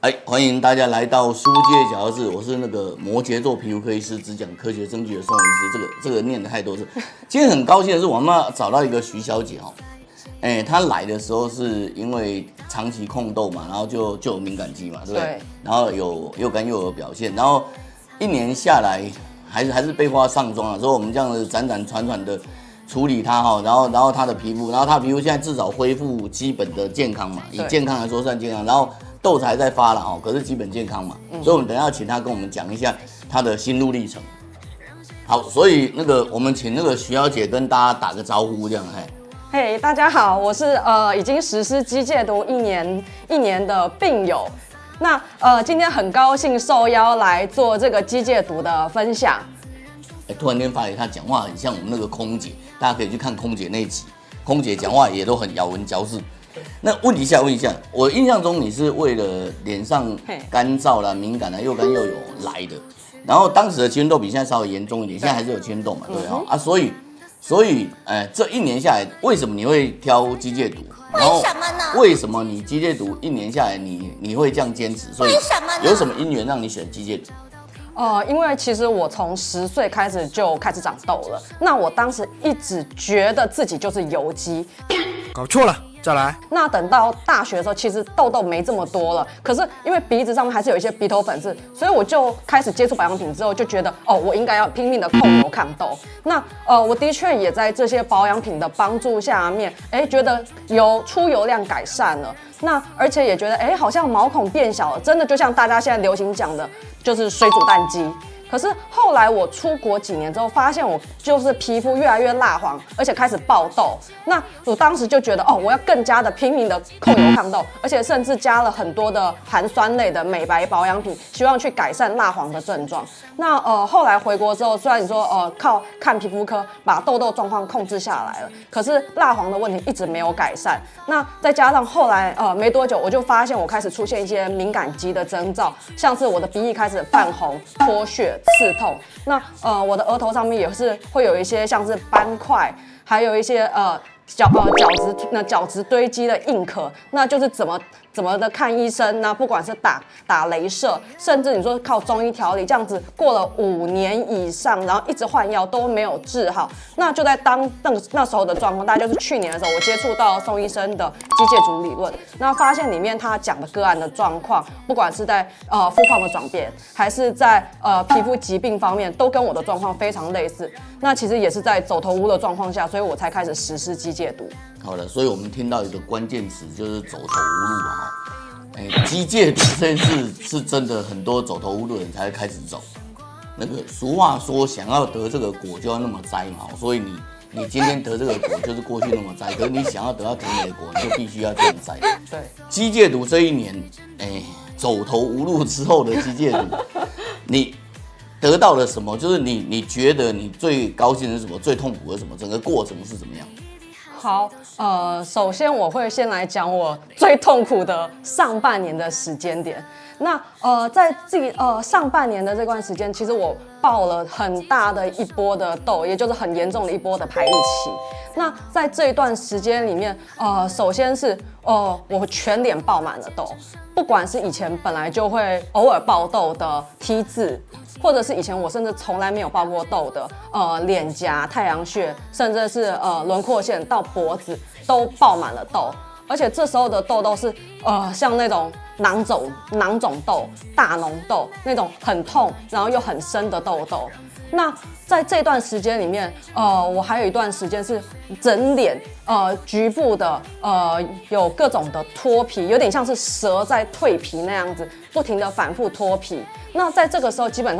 哎，欢迎大家来到书界讲室，我是那个摩羯座皮肤科医师，只讲科学证据的宋医师。这个念的太多次。今天很高兴的是，我们找到一个徐小姐哦，她来的时候是因为长期控痘嘛，然后就有敏感肌嘛，对不对？然后有又干又有表现，然后1年下来还是被花上妆了，所以我们这样子辗转喘喘的处理它哈，然后她的皮肤，然后她的皮肤现在至少恢复基本的健康嘛，以健康来说算健康，然后痘子还在发了哦，可是基本健康嘛，所以我们等一下请她跟我们讲一下她的心路历程。好，所以我们请那个徐小姐跟大家打个招呼，这样嘿，大家好，我是已经实施肌戒毒一年的病友。那今天很高兴受邀来做这个肌戒毒的分享。突然间发现她讲话很像我们那个空姐，大家可以去看空姐那一集，空姐讲话也都很咬文嚼字。那问一下，我印象中你是为了脸上干燥啦、敏感啦、又干又有来的，然后当时的青春痘比现在稍微严重一点，现在还是有青春痘嘛，对啊，所以这1年下来，为什么你会挑肌戒毒？为什么呢？为什么你肌戒毒1年下来你会这样坚持？所以有什么因缘让你选肌戒毒？因为其实我从10岁开始就开始长痘了，那我当时一直觉得自己就是油肌，搞错了。再来。那等到大学的时候，其实痘痘没这么多了，可是因为鼻子上面还是有一些鼻头粉刺，所以我就开始接触保养品之后，就觉得我应该要拼命的控油抗痘。那我的确也在这些保养品的帮助下面，觉得出油量改善了。那而且也觉得好像毛孔变小了，真的就像大家现在流行讲的，就是水煮蛋肌。可是后来我出国几年之后，发现我就是皮肤越来越蜡黄，而且开始爆痘。那我当时就觉得我要更加的拼命的控油抗痘，而且甚至加了很多的含酸类的美白保养品，希望去改善蜡黄的症状。那后来回国之后，虽然你说靠看皮肤科把痘痘状况控制下来了，可是蜡黄的问题一直没有改善。那再加上后来没多久，我就发现我开始出现一些敏感肌的征兆，像是我的鼻翼开始泛红、脱屑、刺痛。那我的额头上面也是会有一些像是斑块，还有一些角质堆积的硬壳，那就是怎么的看医生呢？不管是打雷射，甚至你说靠中医调理，这样子过了5年以上，然后一直换药都没有治好。那就在那时候的状况，大概就是去年的时候，我接触到宋医生的肌戒毒理论，那发现里面他讲的个案的状况，不管是在肤况的转变，还是在皮肤疾病方面，都跟我的状况非常类似。那其实也是在走投无路的状况下，所以我才开始实施肌戒毒。好的，所以我们听到一个关键词就是走投无路嘛哈。肌戒毒这件事是真的很多走投无路的人才会开始走。俗话说，想要得这个果就要那么栽嘛，所以你今天得这个果就是过去那么栽，可是你想要得到甜美的果，你就必须要这样栽。对，肌戒毒这1年，走投无路之后的肌戒毒，你得到了什么？就是你觉得你最高兴的是什么？最痛苦的是什么？整个过程是怎么样？好，首先我会先来讲我最痛苦的上半年的时间点。那在自己上半年的这段时间，其实我爆了很大的一波的痘，也就是很严重的一波的排异期。那在这一段时间里面，首先是我全脸爆满了痘，不管是以前本来就会偶尔爆痘的 T 字，或者是以前我甚至从来没有爆过痘的脸颊、太阳穴，甚至是轮廓线到脖子都爆满了痘，而且这时候的痘痘是像那种囊肿痘、大脓痘那种很痛，然后又很深的痘痘。那在这段时间里面，我还有一段时间是整脸局部的有各种的脱皮，有点像是蛇在蜕皮那样子，不停的反复脱皮。那在这个时候基本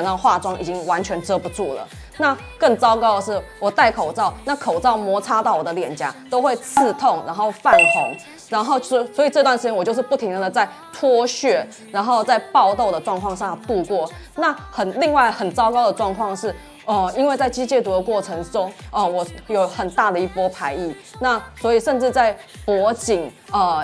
上化妆已经完全遮不住了。那更糟糕的是，我戴口罩，那口罩摩擦到我的脸颊都会刺痛，然后泛红，然后所以这段时间我就是不停的在脱屑，然后在爆痘的状况下度过。那另外很糟糕的状况是，因为在肌戒毒的过程中，我有很大的一波排异，那所以甚至在脖颈、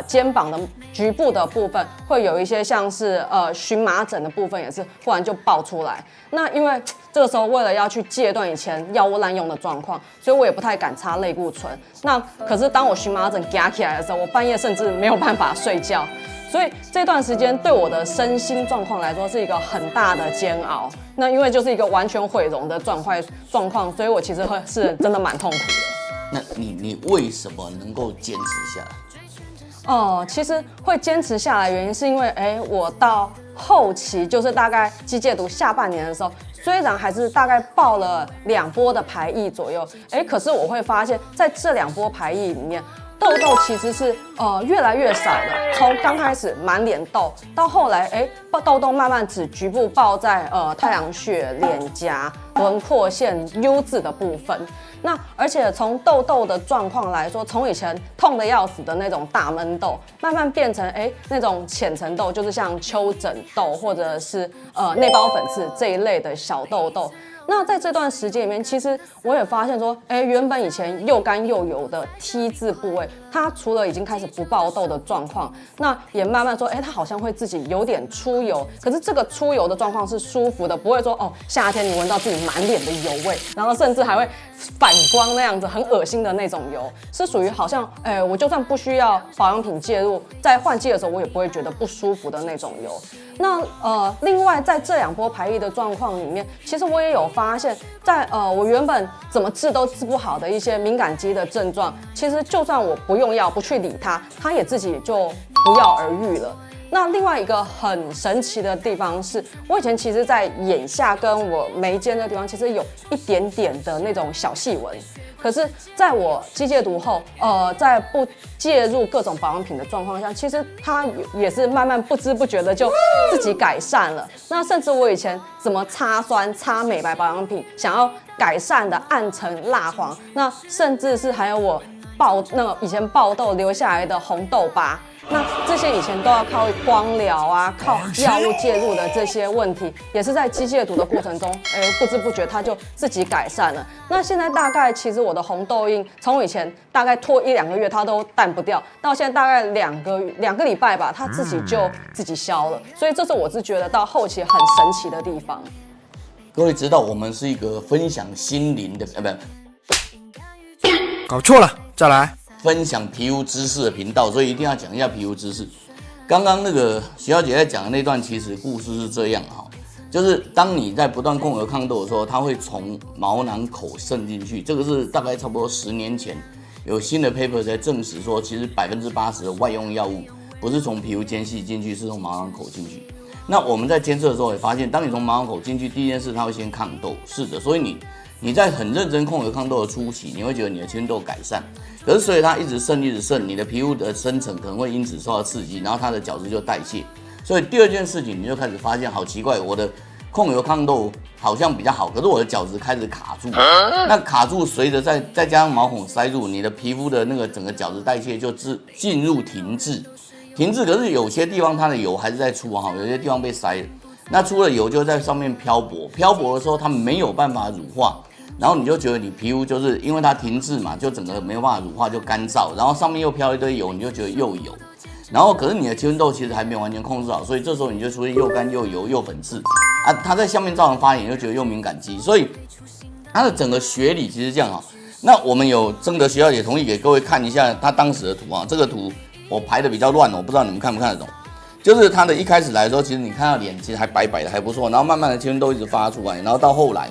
肩膀的局部的部分，会有一些像是荨麻疹的部分，也是忽然就爆出来。那因为这个时候为了要去戒断以前药物滥用的状况，所以我也不太敢擦类固醇。那可是当我荨麻疹夹起来的时候，我半夜甚至没有办法睡觉。所以这段时间对我的身心状况来说是一个很大的煎熬。那因为就是一个完全毁容的状况，所以我其实是真的蛮痛苦的。那你为什么能够坚持下来？其实会坚持下来，原因是因为，我到后期就是大概机械毒下半年的时候，虽然还是大概报了2波的排异左右，可是我会发现，在这2波排异里面，痘痘其实是越来越少的。从刚开始满脸痘，到后来，痘痘慢慢只局部爆在太阳穴、脸颊、轮廓线 U 字的部分。那而且从痘痘的状况来说，从以前痛得要死的那种大闷痘，慢慢变成那种浅层痘，就是像丘疹痘或者是内包粉刺这一类的小痘痘。那在这段时间里面，其实我也发现说，原本以前又干又油的 T 字部位，它除了已经开始不爆痘的状况，那也慢慢说，它好像会自己有点出油。可是这个出油的状况是舒服的，不会说夏天你闻到自己满脸的油味，然后甚至还会反光那样子很恶心的那种油，是属于好像，我就算不需要保养品介入，在换季的时候我也不会觉得不舒服的那种油。那另外在这2波排异的状况里面，其实我也有发现，在我原本怎么治都治不好的一些敏感肌的症状，其实就算我不用药不去理它，它也自己就不药而愈了。那另外一个很神奇的地方是，我以前其实在眼下跟我眉间的地方，其实有一点点的那种小细纹。可是在我机械毒后，在不介入各种保养品的状况下，其实它也是慢慢不知不觉的就自己改善了。那甚至我以前怎么擦酸、擦美白保养品，想要改善的暗沉、蜡黄，那甚至是还有我以前爆痘留下来的红痘疤。那这些以前都要靠光疗啊，靠药物介入的这些问题，也是在机械毒的过程中，不知不觉它就自己改善了。那现在大概其实我的红痘印，从以前大概拖1-2个月它都淡不掉，到现在大概2个礼拜吧，它自己就自己消了。所以这是我是觉得到后期很神奇的地方。各位知道我们是一个分享心灵的，搞错了，再来。分享皮肤知识的频道，所以一定要讲一下皮肤知识。刚刚那个徐小姐在讲的那段，其实故事是这样哈，就是当你在不断控油抗痘的时候，它会从毛囊口渗进去。这个是大概差不多10年前有新的 paper 在证实说，其实80%的外用药物不是从皮肤间隙进去，是从毛囊口进去。那我们在监测的时候也发现，当你从毛囊口进去，第一件事它会先抗痘，是的，所以你在很认真控油抗痘的初期，你会觉得你的青痘改善。可是随着它一直渗，你的皮肤的深层可能会因此受到刺激，然后它的角质就代谢。所以第2件事情，你就开始发现好奇怪，我的控油抗痘好像比较好，可是我的角质开始卡住。那卡住，随着再加上毛孔塞住，你的皮肤的那个整个角质代谢就进入停滞。可是有些地方它的油还是在出哈，有些地方被塞了。那出了油就在上面漂泊的时候，它没有办法乳化。然后你就觉得你皮肤就是因为它停滞嘛，就整个没有办法乳化，就干燥，然后上面又飘一堆油，你就觉得又油。然后可是你的青春痘其实还没有完全控制好，所以这时候你就出现又干又油又粉刺啊，它在下面造成发炎，就觉得又敏感肌，所以它的整个学理其实这样哈。那我们有征得徐小姐同意给各位看一下她当时的图啊，这个图我排的比较乱，我不知道你们看不看得懂。就是她的一开始来的时候，其实你看到脸其实还白白的还不错，然后慢慢的青春痘一直发出来，然后到后来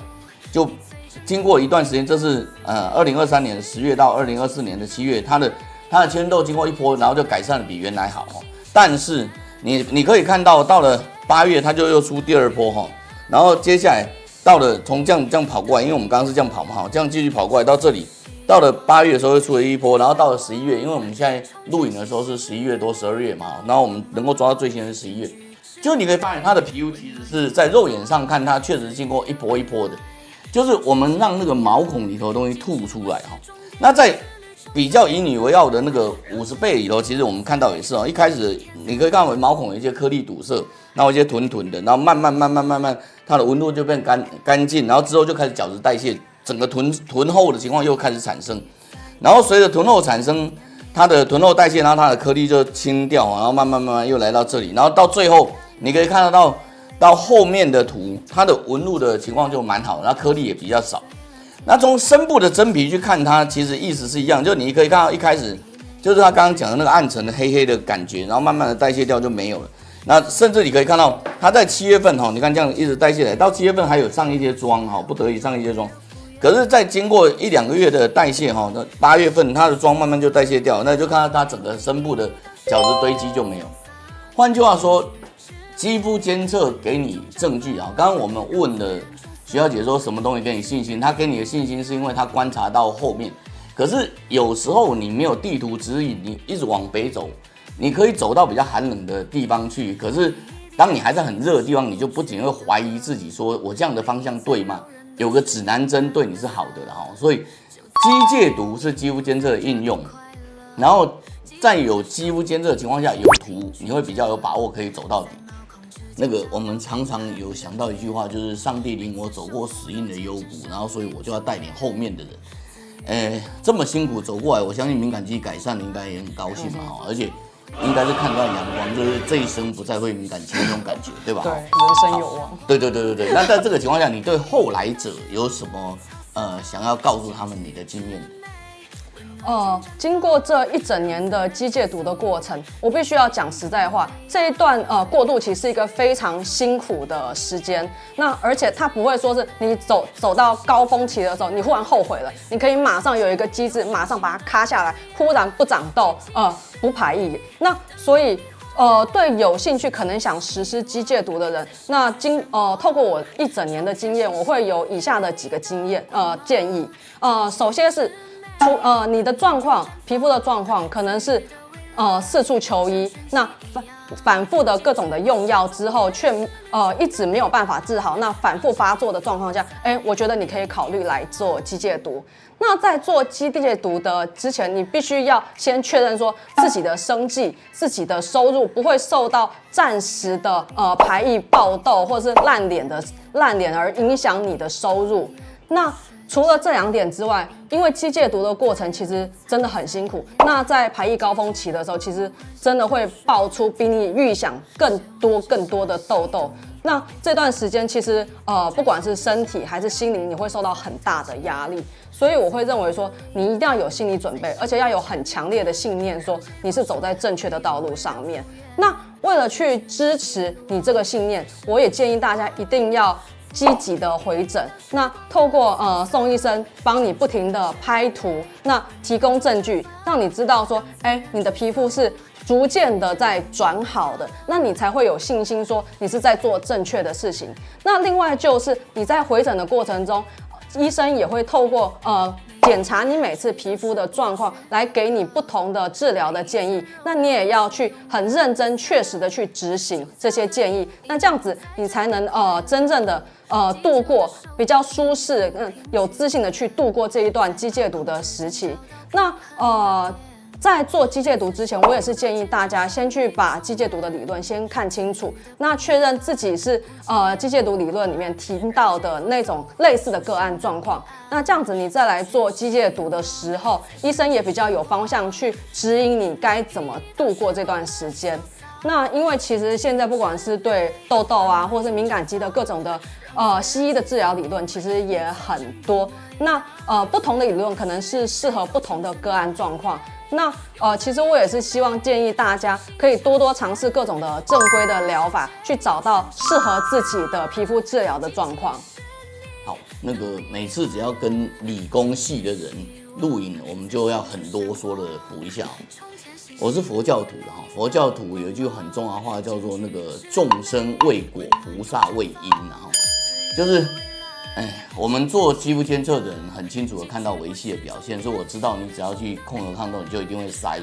就经过一段时间，这是2023年10月到2024年的7月，它的青春痘经过一波，然后就改善的比原来好。但是你可以看到，到了8月它就又出第2波哈，然后接下来到了从这样跑过来，因为我们刚刚是这样跑嘛，这样继续跑过来到这里，到了8月的时候又出了一波，然后到了11月，因为我们现在录影的时候是11月多12月嘛，然后我们能够抓到最新的是11月，就你可以发现它的皮肤其实是在肉眼上看，它确实经过一波一波的。就是我们让那个毛孔里头的东西吐出来哈，那在比较以你为傲的那个50倍里头，其实我们看到也是一开始你可以看到毛孔有一些颗粒堵塞，然后一些屯的，然后慢慢它的纹路就变干净，然后之后就开始角质代谢，整个臀后的情况又开始产生，然后随着臀后产生，它的臀后代谢，然后它的颗粒就清掉，然后慢慢又来到这里，然后到最后你可以看得到后面的图，它的纹路的情况就蛮好，然后颗粒也比较少。那从深部的真皮去看它，其实意思是一样，就你可以看到一开始就是他刚刚讲的那个暗沉的黑黑的感觉，然后慢慢的代谢掉就没有了。那甚至你可以看到，他在7月份你看这样一直代谢来，到7月份还有上一些妆不得已上一些妆。可是，在经过1-2个月的代谢那8月份它的妆慢慢就代谢掉，那就看到它整个深部的角质堆积就没有。换句话说，肌肤监测给你证据刚刚我们问的徐小姐说什么东西给你信心？她给你的信心是因为她观察到后面。可是有时候你没有地图指引，你一直往北走，你可以走到比较寒冷的地方去。可是当你还在很热的地方，你就不仅会怀疑自己，说我这样的方向对吗？有个指南针对你是好的所以机介毒是肌肤监测的应用，然后在有肌肤监测的情况下，有图你会比较有把握可以走到底。那个我们常常有想到一句话，就是上帝领我走过死荫的幽谷，然后所以我就要带领后面的人。这么辛苦走过来，我相信敏感肌改善了应该也很高兴嘛而且应该是看到阳光，就是这一生不再会敏感肌那种感觉，对吧？对，人生有望。对。那在这个情况下，你对后来者有什么想要告诉他们你的经验？经过这1整年的机介毒的过程，我必须要讲实在话，这一段过渡期是一个非常辛苦的时间。那而且它不会说是你走到高峰期的时候，你忽然后悔了，你可以马上有一个机制，马上把它卡下来，忽然不长痘，不排异。那所以。对有兴趣可能想实施机介毒的人，那透过我1整年的经验，我会有以下的几个建议。首先是你的状况，皮肤的状况可能是四处求医，那反复的各种的用药之后，却一直没有办法治好，那反复发作的状况下，我觉得你可以考虑来做机介毒。那在做机介毒的之前，你必须要先确认说自己的生计、自己的收入不会受到暂时的排异、爆痘或是烂脸而影响你的收入。那除了这2点之外，因为机介毒的过程其实真的很辛苦。那在排异高峰期的时候，其实真的会爆出比你预想更多的痘痘。那这段时间其实不管是身体还是心灵，你会受到很大的压力。所以我会认为说，你一定要有心理准备，而且要有很强烈的信念，说你是走在正确的道路上面。那为了去支持你这个信念，我也建议大家一定要积极的回诊，那透过宋医生帮你不停的拍图，那提供证据，让你知道说，你的皮肤是逐渐的在转好的，那你才会有信心说你是在做正确的事情。那另外就是你在回诊的过程中，医生也会透过检查你每次皮肤的状况，来给你不同的治疗的建议。那你也要去很认真、确实的去执行这些建议。那这样子，你才能真正的度过比较舒适、有自信的去度过这一段机介毒的时期。那在做机介毒之前，我也是建议大家先去把机介毒的理论先看清楚，那确认自己是机介毒理论里面听到的那种类似的个案状况。那这样子你再来做机介毒的时候，医生也比较有方向去指引你该怎么度过这段时间。那因为其实现在不管是对痘痘啊，或是敏感肌的各种的西医的治疗理论，其实也很多。那不同的理论可能是适合不同的个案状况。那其实我也是希望建议大家可以多多尝试各种的正规的疗法，去找到适合自己的皮肤治疗的状况。好，那个每次只要跟理工系的人录影，我们就要很啰嗦的补一下。我是佛教徒的哈，佛教徒有一句很重要的话叫做那个众生为果，菩萨为因哈，就是。我们做肌肤监测的人很清楚的看到维系的表现，所以我知道你只要去控油抗痘，你就一定会塞；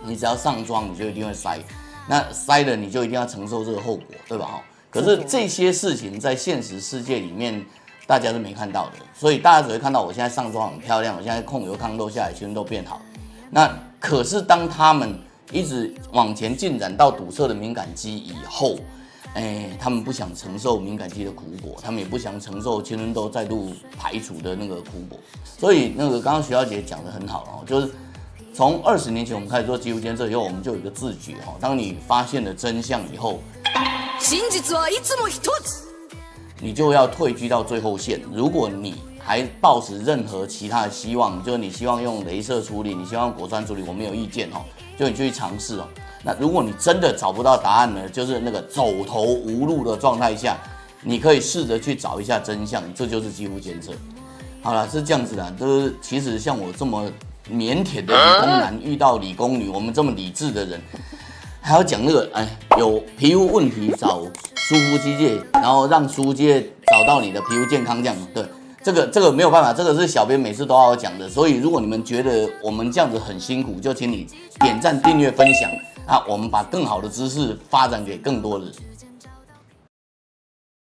你只要上妆，你就一定会塞。那塞了，你就一定要承受这个后果，对吧？可是这些事情在现实世界里面，大家是没看到的，所以大家只会看到我现在上妆很漂亮，我现在控油抗痘下来，全都变好。那可是当他们一直往前进展到堵塞的敏感肌以后，他们不想承受敏感肌的苦果，他们也不想承受青春痘再度排除的那个苦果。所以那个刚刚徐小姐讲得很好就是从20年前我们开始做肌肤监测以后，我们就有一个自觉当你发现了真相以后，你就要退居到最后线。如果你还抱持任何其他的希望，就是你希望用雷射处理，你希望用果酸处理，我没有意见哦，就你去尝试哦。那如果你真的找不到答案呢，就是那个走投无路的状态下，你可以试着去找一下真相，这就是肌肤监测。好了，是这样子的，就是其实像我这么腼腆的理工男，遇到理工女，我们这么理智的人，还要讲那个有皮肤问题找舒肤机械，然后让舒肤机械找到你的皮肤健康这样，对。这个没有办法，这个是小编每次都要讲的，所以如果你们觉得我们这样子很辛苦，就请你点赞、订阅、分享啊，我们把更好的知识发展给更多人。